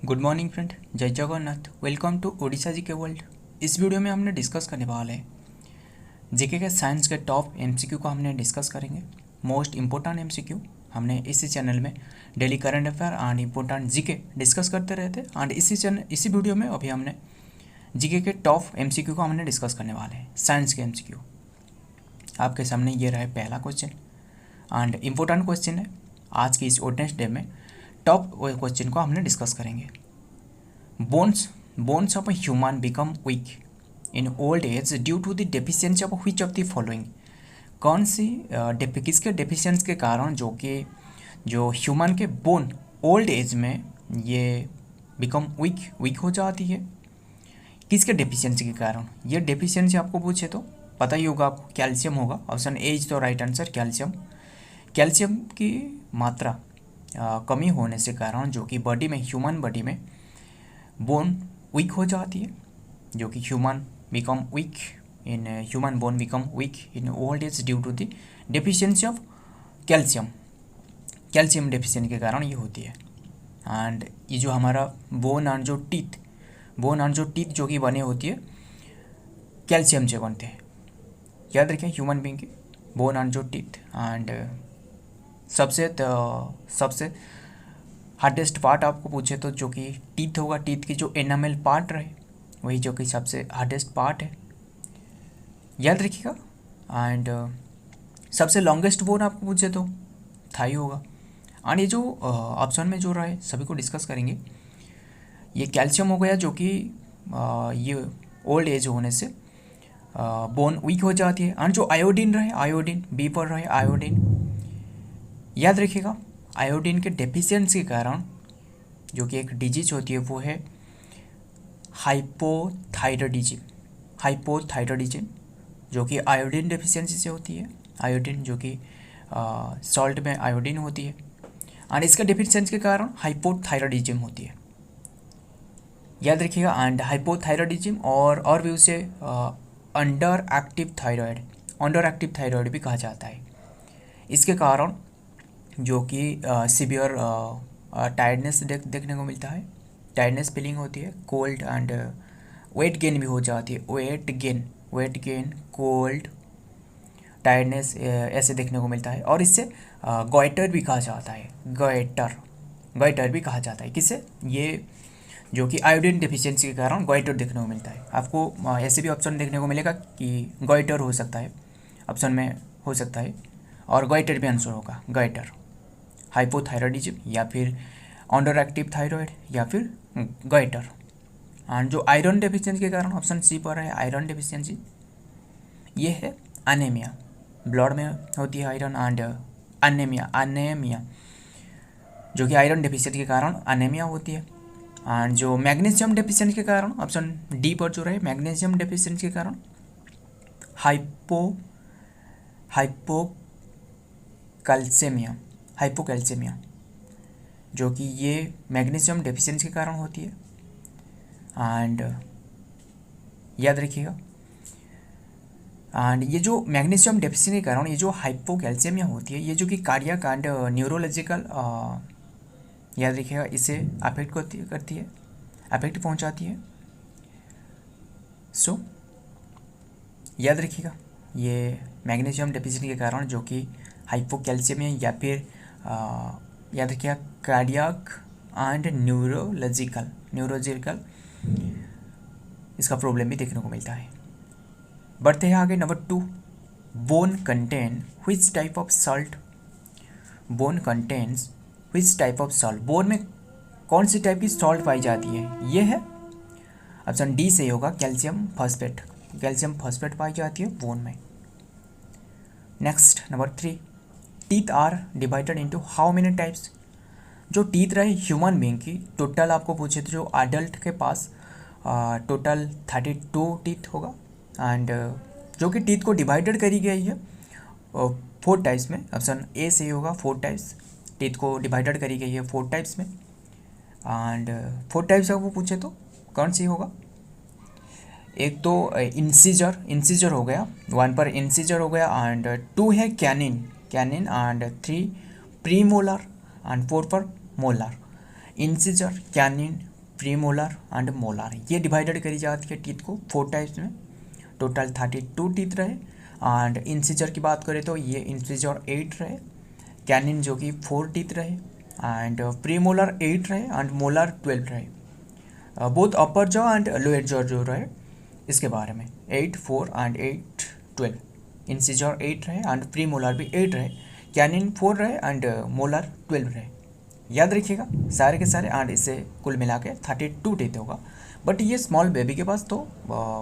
Good morning friend, Jai Jagannath. Welcome to Odisha GK world. इस वीडियो में हमने डिस्कस करने वाले हैं जीके के साइंस के टॉप एमसीक्यू को हमने डिस्कस करेंगे। मोस्ट इम्पोर्टेंट एमसीक्यू हमने इसी चैनल में daily current affair and important GK discuss करते रहते हैं। एंड इसी वीडियो में अभी हमने जीके के टॉप एमसीक्यू को हमने डिस्कस करने वाले हैं, साइंस के एमसीक्यू। आपके सामने ये रहा पहला क्वेश्चन एंड इम्पोर्टेंट क्वेश्चन है। आज की इस वेडनेसडे में टॉप क्वेश्चन को हमने डिस्कस करेंगे। Bones of a human become weak in old age due to the deficiency of which of the following. कौन सी किसके डेफिशिएंसी के कारण जो ह्यूमन के बोन ओल्ड एज में ये बिकम वीक हो जाती है, किसके डेफिशिएंसी के कारण? ये डेफिशिएंसी आपको पूछे तो पता ही होगा आपको, कैल्शियम होगा। ऑप्शन ए इज तो राइट आंसर, कैल्शियम की मात्रा कमी होने से कारण जो कि बॉडी में, ह्यूमन बॉडी में बोन वीक हो जाती है, जो कि human bone become weak in old age due to the deficiency of calcium deficiency के कारण ये होती है। एंड ये जो हमारा बोन एंड जो टीथ जो कि बने होती है कैल्शियम से बनते हैं। याद रखें, ह्यूमन बीइंग की बोन एंड जो टीथ। एंड सबसे हार्डेस्ट पार्ट आपको पूछे तो जो कि टीथ होगा, टीथ की जो एनामेल पार्ट रहे वही जो कि सबसे हार्डेस्ट पार्ट है, याद रखिएगा। एंड सबसे लॉन्गेस्ट बोन आपको पूछे तो थाई होगा। एंड ये जो ऑप्शन में जो रहे सभी को डिस्कस करेंगे। ये कैल्शियम हो गया जो कि ये ओल्ड एज होने से बोन वीक हो जाती है। एंड जो आयोडीन रहे, आयोडीन बी पर रहे आयोडीन, याद रखिएगा। आयोडीन के डेफिशिएंसी के कारण जो कि एक डिजीज होती है वो है हाइपोथायरॉयडिज्म, जो कि आयोडीन डेफिशिएंसी से होती है। आयोडीन जो कि सॉल्ट में आयोडीन होती है एंड इसका डेफिशिएंसी के कारण हाइपोथायरॉयडिज्म होती है, याद रखिएगा। एंड हाइपोथायरॉयडिज्म और भी उसे अंडर एक्टिव थायराइड भी कहा जाता है। इसके कारण जो कि सीवियर टायर्डनेस देखने को मिलता है, टायर्डनेस फीलिंग होती है, कोल्ड एंड वेट गेन भी हो जाती है। वेट गेन कोल्ड टायर्डनेस ऐसे देखने को मिलता है। और इससे गॉइटर भी कहा जाता है, गॉइटर भी कहा जाता है। किससे? ये जो कि आयोडीन डेफिशिएंसी के कारण गॉइटर देखने को मिलता है। आपको ऐसे भी ऑप्शन देखने को मिलेगा कि गॉइटर हो सकता है, ऑप्शन में हो सकता है, और गॉइटर भी आंसर होगा। गॉइटर, हाइपोथायरॉयडिज्म या फिर अंडर एक्टिव थायराइड या फिर गॉइटर। एंड जो आयरन डेफिशिएंसी के कारण ऑप्शन सी पर है आयरन डेफिशिएंसी, ये है अनेमिया, ब्लड में होती है आयरन। एंड अनेमिया जो कि आयरन डेफिशिएंसी के कारण अनेमिया होती है। एंड जो मैग्नीशियम डेफिशिएंसी के कारण ऑप्शन डी पर जो रहे मैग्नीशियम डेफिशिएंसी के कारण हाइपोकैल्सेमिया जो कि ये मैग्नीशियम डेफिशिएंसी के कारण होती है। एंड याद रखिएगा। एंड ये जो मैग्नीशियम डेफिशिएंसी के कारण ये जो हाइपोकैल्सेमिया होती है, ये जो कि कार्डियक एंड न्यूरोलॉजिकल, याद रखिएगा, इसे अफेक्ट करती है, अफेक्ट पहुंचाती है। सो याद रखिएगा, ये मैग्नीशियम डेफिशिएंसी के कारण जो कि हाइपोकैल्सेमिया या फिर याद रखिएगा कार्डियक एंड न्यूरोलॉजिकल इसका प्रॉब्लम भी देखने को मिलता है। बढ़ते हैं आगे। Number 2, bone contain which type of salt. Bone contains which type of salt, bone में कौन सी टाइप की सॉल्ट पाई जाती है? ये है ऑप्शन डी से होगा कैल्शियम फॉस्फेट पाई जाती है बोन में। Next number 3, teeth are divided into how many types. जो टीथ रहे ह्यूमन बीइंग की, टोटल आपको पूछे तो जो अडल्ट के पास टोटल 32 टीथ होगा। एंड जो कि टीथ को डिवाइडेड करी गई है 4 टाइप्स में, ऑप्शन ए से होगा 4 टाइप्स। टीथ को डिवाइडेड करी गई है 4 टाइप्स में। एंड 4 टाइप्स आपको पूछे तो कौन सी होगा? एक तो इंसीजर हो गया, 1 पर इंसीजर हो गया। एंड 2 है canine and 3 premolar and 4 पर molar. Incisor, canine, premolar and molar, ये डिवाइडेड करी जाती है टीथ को 4 टाइप्स में। टोटल 32 टीथ रहे। एंड इंसिजर की बात करें तो ये इंसिजर 8 रहे। कैनिन जो कि 4 टीथ रहे। एंड प्रीमोलर 8 रहे एंड मोलर 12 रहे। Both upper jaw and lower jaw जो रहे इसके बारे में 8, 4 एंड 8, 12। इंसिजर 8 रहे एंड प्रीमोलर भी 8 रहे। कैनिन 4 रहे एंड मोलर 12 रहे। याद रखिएगा सारे के सारे। एंड इसे कुल मिला के 32 टीथ होगा। बट ये स्मॉल बेबी के पास तो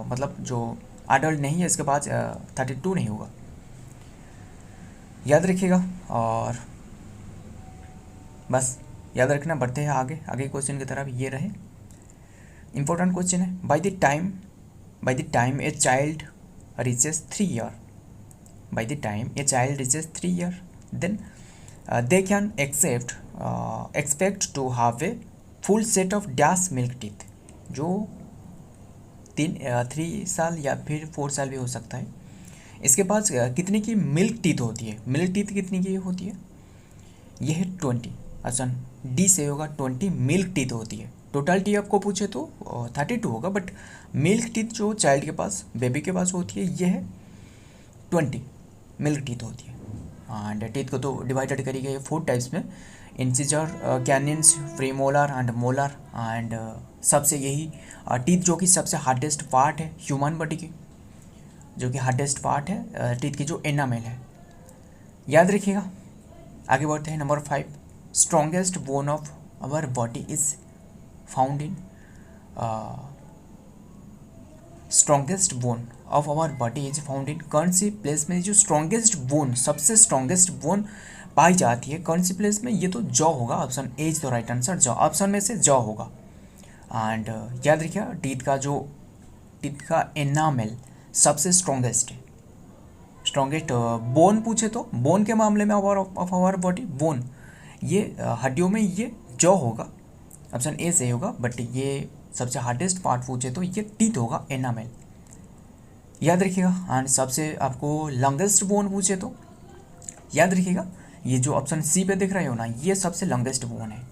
मतलब जो अडल्ट नहीं है इसके पास 32 नहीं होगा। याद रखिएगा। और बस याद रखना। बढ़ते हैं आगे आगे क्वेश्चन की तरफ। ये रहे इंपॉर्टेंट क्वेश्चन है। By the time a child reaches 3 year, by the time a child reaches 3 year, then they can expect to have a full set of dash milk teeth, जो 3 साल या फिर 4 साल भी हो सकता है। इसके पास कितने की मिल्क टीथ होती है? मिल्क टीथ कितनी की होती है? ये है 20। अच्छा डी से होगा 20 मिल्क टीथ होती है। टोटलिटी आपको पूछे तो 32 होगा, बट मिल्क टीथ जो चाइल्ड के पास बेबी के पास होती है ये है 20 मिल्क टीथ होती है। एंड टीथ को तो डिवाइडेड करी गई 4 टाइप्स में, incisor, canines, premolar and molar. And सबसे यही टीथ जो कि सबसे हार्डेस्ट पार्ट है ह्यूमन बॉडी की, जो कि हार्डेस्ट पार्ट है टीथ की जो एनामेल है। याद रखिएगा। आगे बढ़ते हैं। Number 5, strongest bone of our body is found in strongest bone of our body is found in कौन सी प्लेस में? जो स्ट्रॉन्गेस्ट बोन, सबसे स्ट्रॉन्गेस्ट बोन पाई जाती है कौन सी प्लेस में? ये तो जॉ होगा। Option A is the right answer. Jaw, option में से जॉ होगा। एंड याद रखिए टीथ का एनामेल सबसे स्ट्रॉन्गेस्ट है। स्ट्रॉन्गेस्ट बोन पूछे तो बोन के मामले में ऑफ आवर बॉडी बोन, ये हड्डियों में ये जॉ होगा। ऑप्शन ए से होगा। बट ये सबसे हार्डेस्ट पार्ट पूछे तो ये टीथ होगा, एनामेल। याद रखिएगा। एंड सबसे आपको लॉन्गेस्ट बोन पूछे तो याद रखिएगा, ये जो ऑप्शन सी पे दिख रहे हो ना, ये सबसे लॉन्गेस्ट बोन है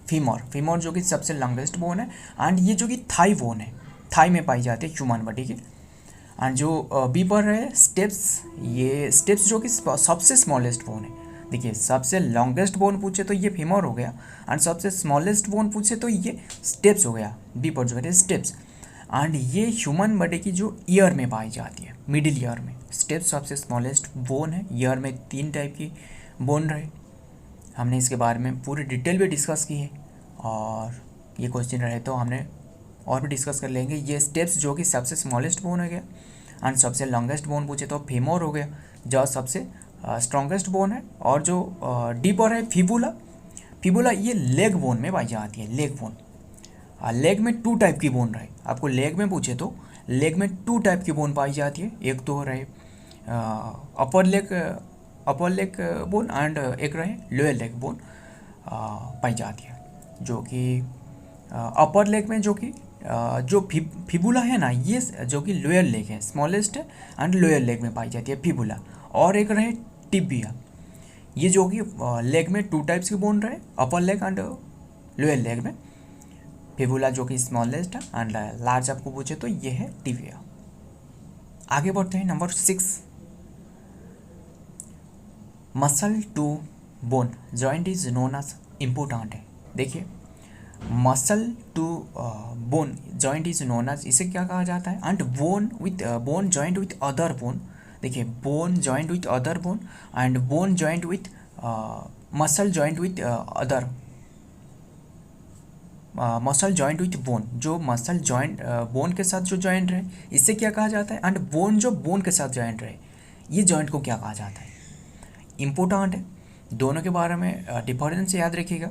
फीमर जो कि सबसे लॉन्गेस्ट बोन है। एंड ये जो कि थाई बोन है, थाई में पाई जाती है ह्यूमन बॉडी की। एंड जो बी पर है स्टेप्स, ये स्टेप्स जो कि सबसे स्मॉलेस्ट बोन है। देखिए सबसे लॉन्गेस्ट बोन पूछे तो ये फीमर हो गया, एंड सबसे स्मॉलेस्ट बोन पूछे तो ये स्टेप्स हो गया, बी पर जो है स्टेप्स। एंड ये ह्यूमन बॉडी की जो ईयर में पाई जाती है, मिडिल ईयर में। स्टेप्स सबसे स्मॉलेस्ट बोन है। ईयर में 3 टाइप की बोन रहे। हमने इसके बारे में पूरी डिटेल भी डिस्कस की है, और ये क्वेश्चन रहे तो हमने और भी डिस्कस कर लेंगे। ये स्टेप्स जो कि सबसे स्मॉलेस्ट बोन हो गया, एंड सबसे लॉन्गेस्ट बोन पूछे तो फीमर हो गया जो सबसे स्ट्रॉन्गेस्ट बोन है। और जो डी पर है फिबुला ये लेग बोन में पाई जाती है, लेग बोन। लेग में 2 टाइप की बोन रहे। आपको लेग में पूछे तो लेग में 2 टाइप की बोन पाई जाती है। एक तो रहे अपर लेग बोन, एंड एक रहे लोअर लेग बोन पाई जाती है। जो कि अपर लेग में जो कि जो फिबुला है ना, ये जो कि लोअर लेग है, स्मॉलेस्ट है, एंड लोअर लेग में पाई जाती है फिबुला। और एक रहे टिबिया, ये जो कि लेग में 2 टाइप्स की बोन रहे, अपर लेग एंड लोअर लेग में। फिबुला जो कि स्मॉलेस्ट है, एंड लार्ज आपको पूछे तो ये है टिबिया। आगे बढ़ते हैं। Number 6, muscle to bone joint is known as important है। देखिए muscle to bone joint is known as, इसे क्या कहा जाता है? And bone joint with other bone. देखिए bone joint with other bone, and bone joint with muscle joint with other muscle joint with bone. जो muscle joint bone के साथ जो जॉइंट रहे, इससे क्या कहा जाता है? एंड बोन जो बोन के साथ जॉइंट रहे, ये जॉइंट को क्या कहा जाता है? इम्पोर्टेंट है। दोनों के बारे में डिफरेंस याद रखिएगा।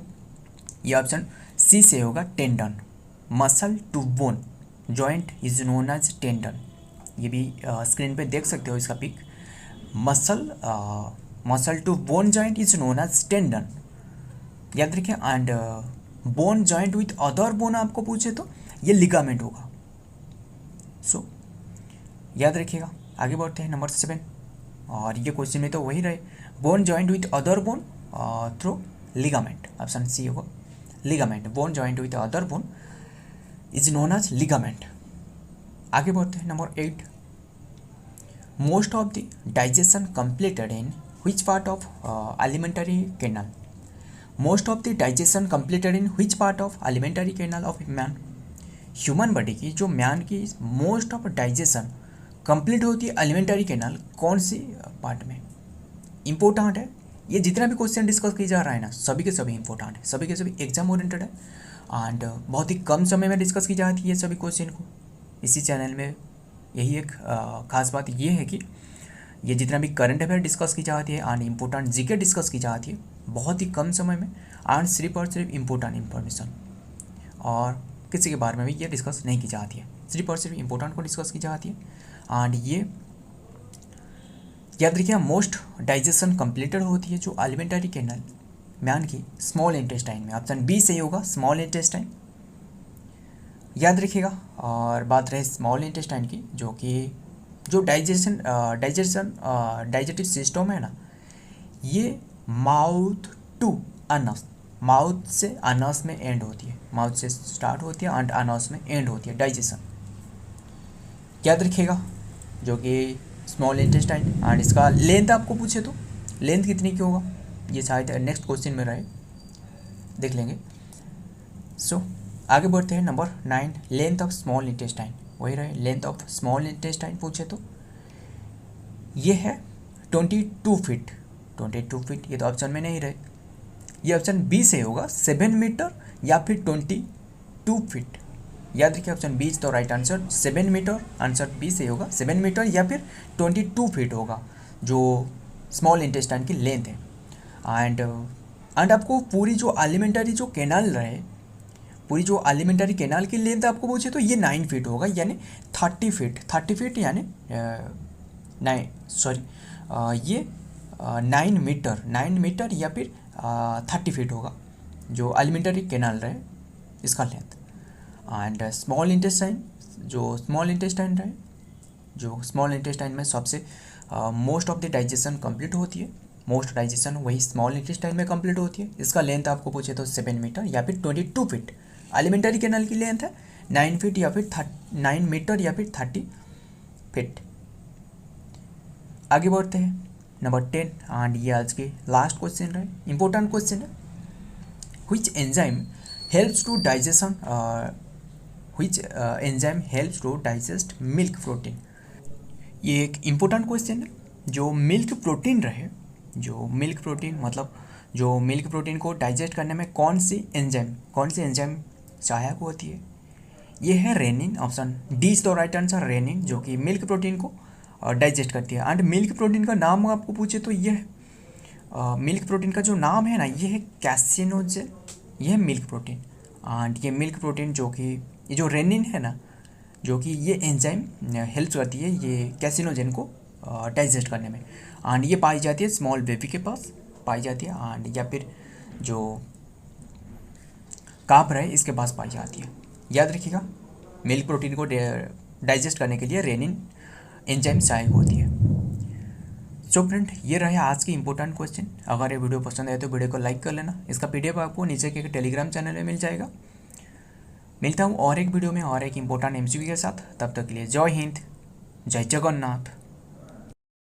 ये ऑप्शन सी से होगा, tendon. Muscle to bone joint is known as tendon. ये भी स्क्रीन पे देख सकते हो इसका pic. Muscle to bone joint is known as tendon. याद रखिए। And bone joint with other bone आपको पूछे तो ये लिगामेंट होगा। सो याद रखिएगा। आगे बढ़ते हैं। नंबर 7, और ये क्वेश्चन में तो वही रहे, bone joint with other bone through ligament. Option C होगा ligament. Bone joint with other bone is known as ligament. आगे बढ़ते हैं number 8, most of the digestion completed in which part of alimentary canal। Most of the digestion completed in which part of alimentary canal of man. Human body की जो man की most of digestion complete होती है elementary canal कौन C part में। Important है ये, जितना भी क्वेश्चन डिस्कस किया जा रहा है ना सभी के सभी इंपॉर्टेंट है, सभी के सभी एग्जाम ओरिएंटेड है एंड बहुत ही कम समय में डिस्कस की जाती है सभी क्वेश्चन को इसी चैनल में। यही एक खास बात ये है कि ये जितना भी करंट अफेयर डिस्कस की जाती है एंड इम्पोर्टेंट जीके डिस्कस की जाती है बहुत ही कम समय में एंड सिर्फ और सिर्फ इम्पोर्टेंट इन्फॉर्मेशन, और किसी के बारे में भी ये डिस्कस नहीं की जाती है, सिर्फ और सिर्फ इम्पोर्टेंट को डिस्कस की जाती है। एंड ये याद रखिए मोस्ट डाइजेशन कंप्लीटेड होती है जो एलिमेंटरी कैनाल मैन की स्मॉल इंटेस्टाइन में। ऑप्शन बी सही होगा, स्मॉल इंटेस्टाइन याद रखिएगा। और बात रहे स्मॉल इंटेस्टाइन की, जो कि जो डाइजेटिव सिस्टम है ना, ये माउथ टू अनस, माउथ से अनस में एंड होती है, माउथ से स्टार्ट होती है एंड अनस में एंड होती है डाइजेशन, याद रखिएगा। जो कि स्मॉल इंटेस्टाइन एंड इसका लेंथ आपको पूछे तो लेंथ कितनी की होगा, ये शायद नेक्स्ट क्वेश्चन में रहे, देख लेंगे। सो आगे बढ़ते हैं number 9, length of small intestine. वही रहे, लेंथ ऑफ स्मॉल इंटेस्टाइन पूछे तो ये है 22 फीट। 22 फीट ये तो ऑप्शन में नहीं रहे, ये ऑप्शन बी से होगा, 7 मीटर या फिर 22 फीट। याद रखिए ऑप्शन बी इज तो right answer, 7 metre, answer B से होगा 7 मीटर या फिर 22 फीट होगा जो स्मॉल इंटेस्टाइन की लेंथ है। एंड आपको पूरी जो एलिमेंटरी जो कैनाल रहे, पूरी जो एलिमेंटरी कैनाल की लेंथ आपको पूछे तो ये 9 फीट होगा, यानी 30 फीट यानी ये 9 मीटर या फिर 30 फीट होगा जो एलिमेंटरी कैनाल रहे इसका लेंथ। एंड स्मॉल इंटेस्टाइन, जो स्मॉल इंटेस्टाइन रहे, जो स्मॉल इंटेस्टाइन में सबसे most of the digestion complete होती है, मोस्ट डाइजेशन वही स्मॉल इंटेस्टाइन में कंप्लीट होती है। इसका लेंथ आपको पूछे तो 7 मीटर या फिर 22 फीट। एलिमेंटरी कैनाल की लेंथ है 9 फीट या फिर 9 मीटर या फिर 30 फीट। आगे बढ़ते हैं नंबर 10 एंड ये आज के लास्ट क्वेश्चन रहे, इंपॉर्टेंट क्वेश्चन है। Which enzyme helps to digestion, which enzyme helps to digest milk protein. ये एक इम्पोर्टेंट क्वेश्चन है। जो मिल्क प्रोटीन रहे, जो मिल्क प्रोटीन मतलब जो मिल्क प्रोटीन को डाइजेस्ट करने में कौन सी एंजाइम सहायक होती है, ये है rennin. Option D is the right answer, rennin, जो कि मिल्क प्रोटीन को डाइजेस्ट करती है। एंड मिल्क प्रोटीन का नाम आपको पूछे तो ये है मिल्क प्रोटीन का जो नाम है ना, ये है कैसिनोजेन, ये है मिल्क प्रोटीन। एंड ये मिल्क प्रोटीन जो कि ये जो रेनिन है ना, जो कि ये एंजाइम हेल्प करती है ये कैसिनोजेन को डाइजेस्ट करने में। एंड ये पाई जाती है स्मॉल बेबी के पास पाई जाती है, एंड या फिर जो काप रहे इसके पास पाई जाती है। याद रखिएगा मिल्क प्रोटीन को डाइजेस्ट करने के लिए रेनिन एंजाइम सहायक होती है। सो फ्रेंड, ये रहे आज की इंपॉर्टेंट क्वेश्चन। अगर ये वीडियो पसंद आए तो वीडियो को लाइक कर लेना। इसका पीडीएफ आपको नीचे के टेलीग्राम चैनल में मिल जाएगा। मिलता हूँ और एक वीडियो में और एक इंपॉर्टेंट एमसीक्यू के साथ। तब तक के लिए जय हिंद, जय जगन्नाथ।